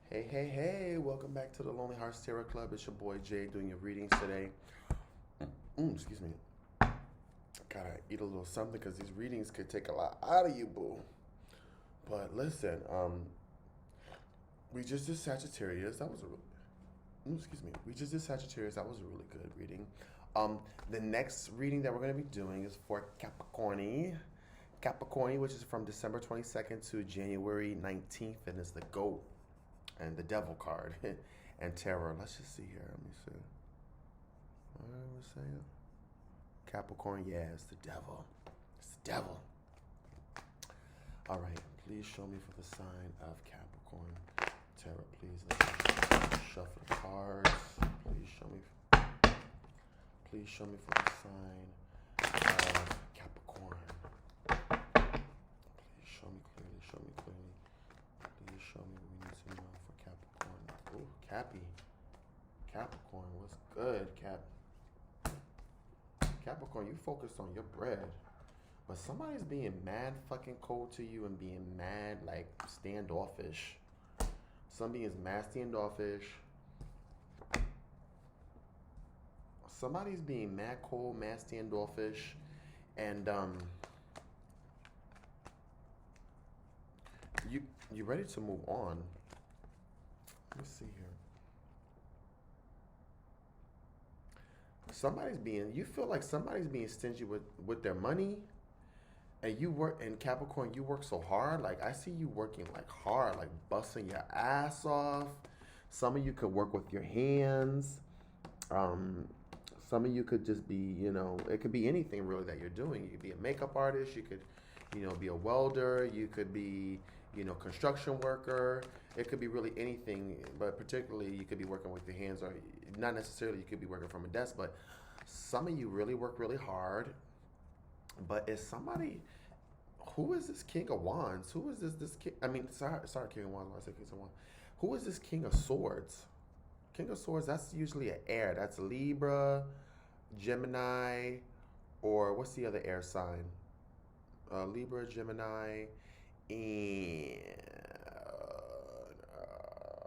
Hey, hey, hey, welcome back to the Lonely Hearts Tarot Club. It's your boy Jay doing your readings today. Excuse me. Gotta eat a little something because these readings could take a lot out of you, boo. But listen, we just did Sagittarius. That was excuse me. We just did Sagittarius. That was a really good reading. The next reading that we're going to be doing is for Capricorn, which is from December 22nd to January 19th, and it's the GOAT and the Devil card and Terror. Let's just see here. Let me see. What was I saying? Capricorn, yeah, it's the devil. It's the devil. All right, please show me for the sign of Capricorn. Terror, please. Let's shuffle the cards. Please show me. Please show me for the sign of Capricorn. Please show me clearly. Show me clearly. Please show me what we need to know for Capricorn. Ooh, Cappy. Capricorn, what's good, Cap? Capricorn, you focused on your bread. But somebody's being mad fucking cold to you and being mad, like, standoffish. Somebody is mad standoffish. Somebody's being mad cold, mad standoffish. And, you ready to move on. Let me see here. You feel like somebody's being stingy with their money. And you work in Capricorn, you work so hard. Like, I see you working like hard, like busting your ass off. Some of you could work with your hands. Some of you could just be, it could be anything really that you're doing. You could be a makeup artist. You could, be a welder. You could be, construction worker. It could be really anything, but particularly you could be working with your hands, or not necessarily you could be working from a desk, but some of you really work really hard. But is somebody, who is this King of Wands? Who is this king? I mean, sorry, King of Wands. When I say King of Wands, who is this King of Swords? King of Swords. That's usually an air. That's Libra, Gemini, or what's the other air sign? Libra, Gemini, and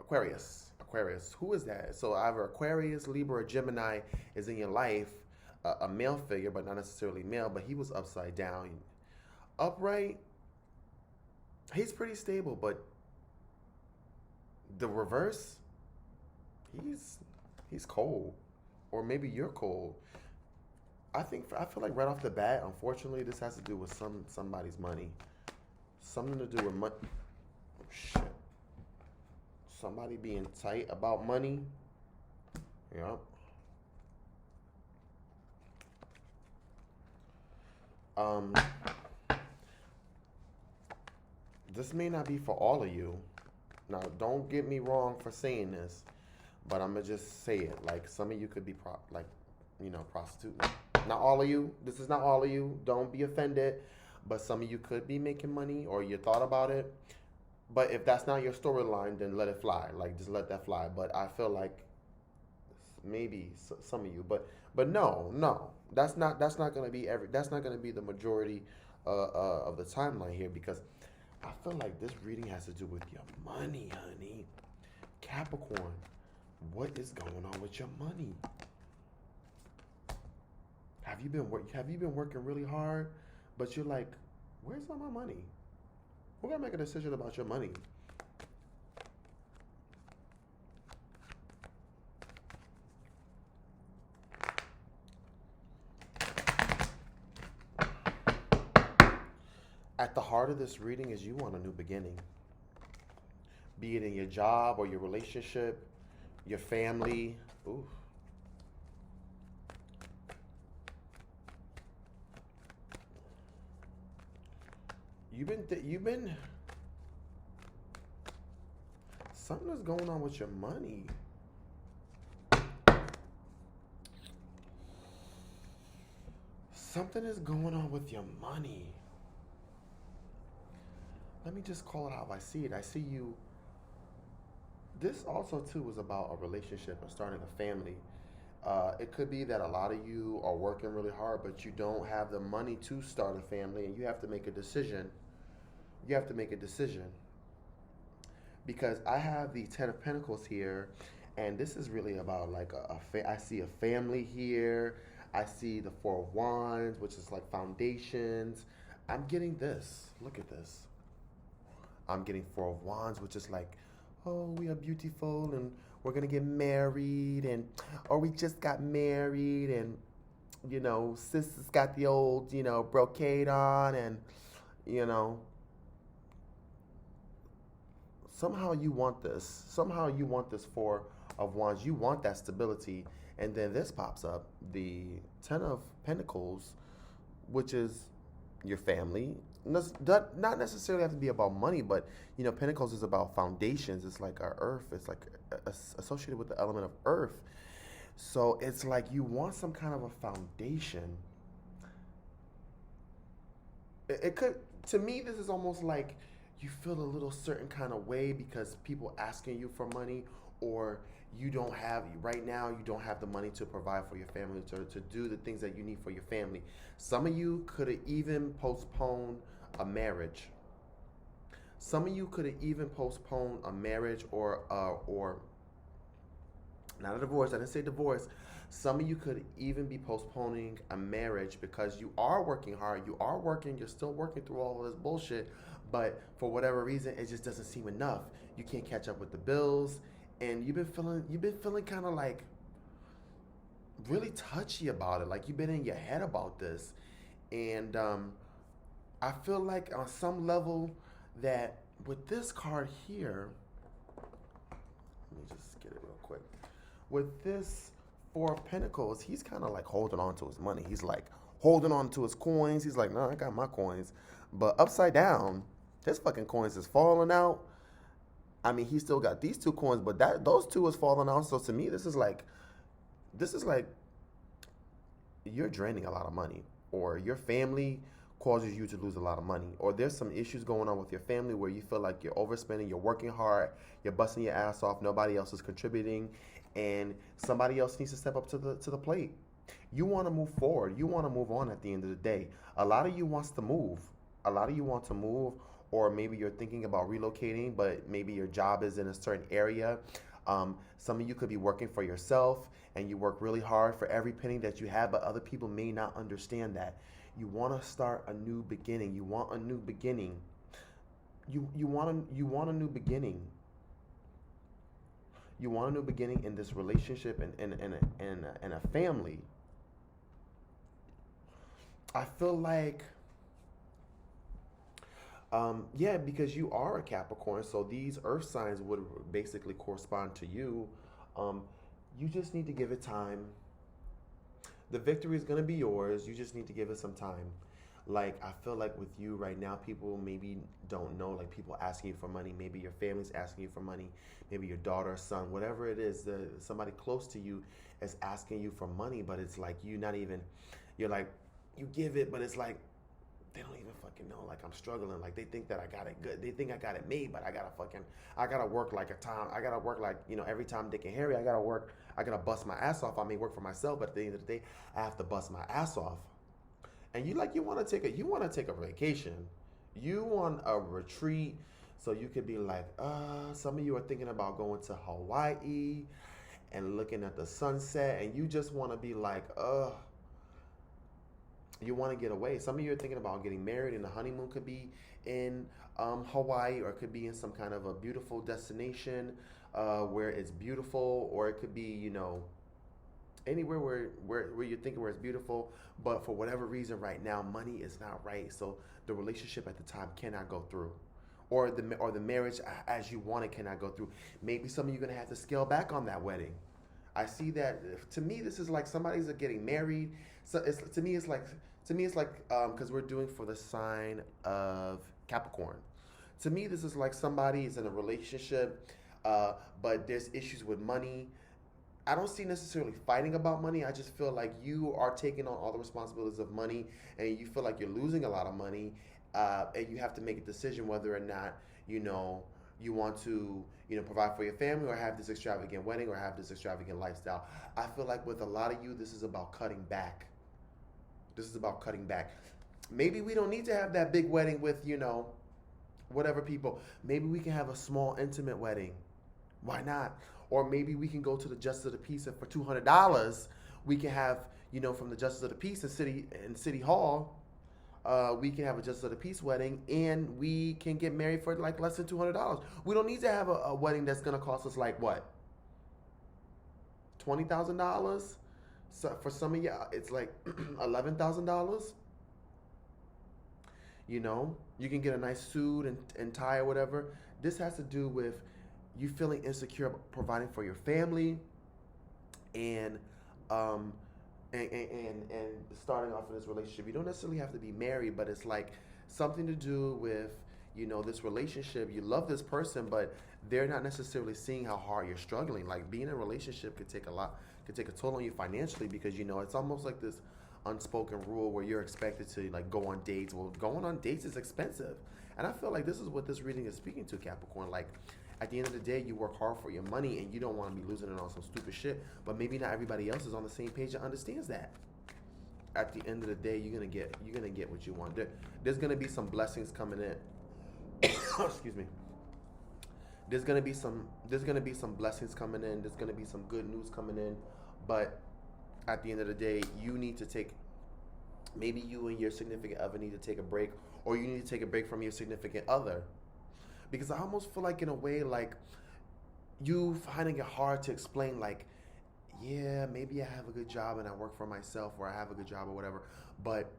Aquarius. Aquarius. Who is that? So either Aquarius, Libra, or Gemini is in your life. A male figure, but not necessarily male, but he was upside down. Upright, he's pretty stable, but the reverse, he's cold. Or maybe you're cold. I feel like right off the bat, unfortunately, this has to do with somebody's money. Something to do with money. Oh, shit. Somebody being tight about money. Yep. This may not be for all of you. Now, don't get me wrong for saying this, but I'm gonna just say it. Like, some of you could be prostitute. Not all of you. This is not all of you. Don't be offended. But some of you could be making money, or you thought about it. But if that's not your storyline, then let it fly. Like, just let that fly. But I feel like maybe some of you, but no, that's not gonna be that's not gonna be the majority of the timeline here, because I feel like this reading has to do with your money, honey. Capricorn, what is going on with your money? Have you been working really hard, but you're like, where's all my money? We're gonna make a decision about your money. At the heart of this reading is you want a new beginning. Be it in your job or your relationship, your family. Ooh. You've been something is going on with your money. Something is going on with your money. Let me just call it how I see it. I see you. This also too is about a relationship and starting a family. It could be that a lot of you are working really hard, but you don't have the money to start a family, and you have to make a decision. You have to make a decision. because I have the Ten of Pentacles here, and this is really about like I see a family here. I see the Four of Wands, which is like foundations. I'm getting this. Look at this. I'm getting Four of Wands, which is like, oh, we are beautiful and we're gonna get married, and or we just got married, and sis has got the old brocade on, and you know somehow you want this. Somehow you want this Four of Wands. You want that stability, and then this pops up, the Ten of Pentacles, which is your family. Not necessarily have to be about money, but Pentacles is about foundations. It's like our earth. It's like associated with the element of earth. So it's like you want some kind of a foundation. It could, to me, this is almost like you feel a little certain kind of way because people asking you for money, or you don't have, right now you don't have the money to provide for your family, to do the things that you need for your family. Some of you could have even postponed a marriage. Some of you could have even postponed a marriage, or not a divorce. I didn't say divorce. Some of you could even be postponing a marriage because you are working hard. You are working. You're still working through all of this bullshit, but for whatever reason, it just doesn't seem enough. You can't catch up with the bills, and you've been feeling kind of like really touchy about it. Like you've been in your head about this, and I feel like on some level that with this card here, let me just get it real quick. With this Four of Pentacles, he's kind of like holding on to his money. He's like holding on to his coins. He's like, no, I got my coins. But upside down, his fucking coins is falling out. I mean, he still got these two coins, but those two is falling out. So to me, this is like you're draining a lot of money, or your family causes you to lose a lot of money, or there's some issues going on with your family where you feel like you're overspending, you're working hard, you're busting your ass off, nobody else is contributing, and somebody else needs to step up to the plate. You want to move forward. You want to move on at the end of the day. A lot of you wants to move. A lot of you want to move, or maybe you're thinking about relocating, but maybe your job is in a certain area. Some of you could be working for yourself, and you work really hard for every penny that you have, but other people may not understand that. You want to start a new beginning. You want a new beginning. You want a new beginning. You want a new beginning in this relationship and a family. I feel like, yeah, because you are a Capricorn, so these earth signs would basically correspond to you. You just need to give it time. The victory is going to be yours. You just need to give it some time. Like, I feel like with you right now, people maybe don't know, like people asking you for money. Maybe your family's asking you for money. Maybe your daughter, son, whatever it is, somebody close to you is asking you for money, but it's like you're like, you give it, but it's like, they don't even fucking know. Like, I'm struggling. Like, they think that I got it good. They think I got it made, but I gotta work like every time Dick and Harry, I gotta bust my ass off. I may work for myself, but at the end of the day, I have to bust my ass off. And you want to take a vacation. You want a retreat, so you could be like, some of you are thinking about going to Hawaii and looking at the sunset, and you just want to be like, you want to get away. Some of you are thinking about getting married, and the honeymoon could be in Hawaii, or it could be in some kind of a beautiful destination where it's beautiful, or it could be, anywhere where you're thinking where it's beautiful, but for whatever reason right now, money is not right. So the relationship at the time cannot go through, or the marriage as you want it cannot go through. Maybe some of you are gonna have to scale back on that wedding. I see that. To me, this is like somebody's getting married. So to me it's like because we're doing for the sign of Capricorn. To me, this is like somebody is in a relationship, but there's issues with money. I don't see necessarily fighting about money. I just feel like you are taking on all the responsibilities of money, and you feel like you're losing a lot of money, and you have to make a decision whether or not you want to provide for your family, or have this extravagant wedding, or have this extravagant lifestyle. I feel like with a lot of you, this is about cutting back. This is about cutting back. Maybe we don't need to have that big wedding with whatever people. Maybe we can have a small intimate wedding. Why not? Or maybe we can go to the Justice of the Peace and for $200 we can have, from the Justice of the Peace in City Hall. We can have a Justice of the Peace wedding, and we can get married for like less than $200. We don't need to have a wedding that's gonna cost us like what, $20,000. So for some of you, it's like $11,000. You can get a nice suit and tie or whatever. This has to do with you feeling insecure providing for your family, and um, and starting off in this relationship. You don't necessarily have to be married, but it's like something to do with this relationship. You love this person, but they're not necessarily seeing how hard you're struggling. Like being in a relationship could take a toll on you financially, because it's almost like this unspoken rule where you're expected to like go on dates. Well, going on dates is expensive, and I feel like this is what this reading is speaking to, Capricorn. Like at the end of the day, you work hard for your money, and you don't want to be losing it on some stupid shit. But maybe not everybody else is on the same page and understands that. At the end of the day, you're gonna get what you want. There's gonna be some blessings coming in. Excuse me. There's gonna be some blessings coming in. There's gonna be some good news coming in. But at the end of the day, you need to maybe you and your significant other need to take a break, or you need to take a break from your significant other. Because I almost feel like in a way, like you finding it hard to explain, like, yeah, maybe I have a good job and I work for myself, or I have a good job or whatever, but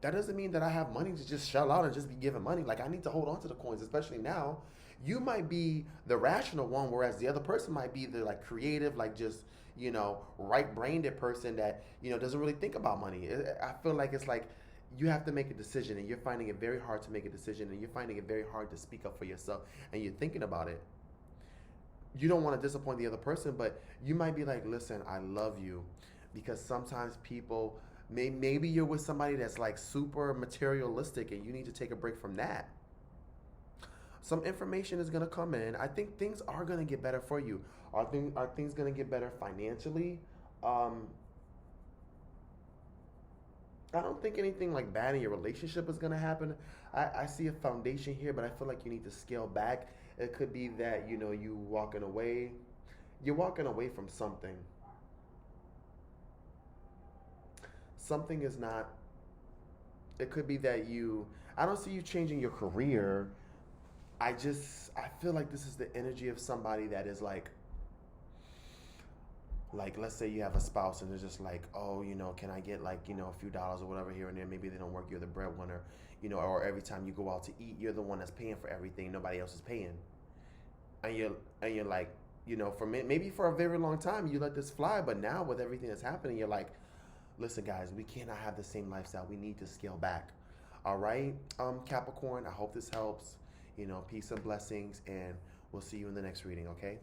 that doesn't mean that I have money to just shell out and just be giving money. Like I need to hold on to the coins, especially now. You might be the rational one, whereas the other person might be the like creative, like just, right-brained person that, doesn't really think about money. I feel like it's like you have to make a decision, and you're finding it very hard to make a decision, and you're finding it very hard to speak up for yourself, and you're thinking about it. You don't want to disappoint the other person, but you might be like, listen, I love you, because sometimes people, maybe you're with somebody that's like super materialistic, and you need to take a break from that. Some information is going to come in. I think things are going to get better for you. Are things going to get better financially? I don't think anything like bad in your relationship is going to happen. I see a foundation here, but I feel like you need to scale back. It could be that, you're walking away from something. Something is not, it could be that I don't see you changing your career. I feel like this is the energy of somebody that is like let's say you have a spouse and they're just like, oh, can I get like, a few dollars or whatever here and there. Maybe they don't work, you're the breadwinner, or every time you go out to eat, you're the one that's paying for everything, nobody else is paying. And you're like, maybe for a very long time you let this fly, but now with everything that's happening, you're like, listen guys, we cannot have the same lifestyle, we need to scale back. All right, Capricorn, I hope this helps. Peace and blessings, and we'll see you in the next reading, okay?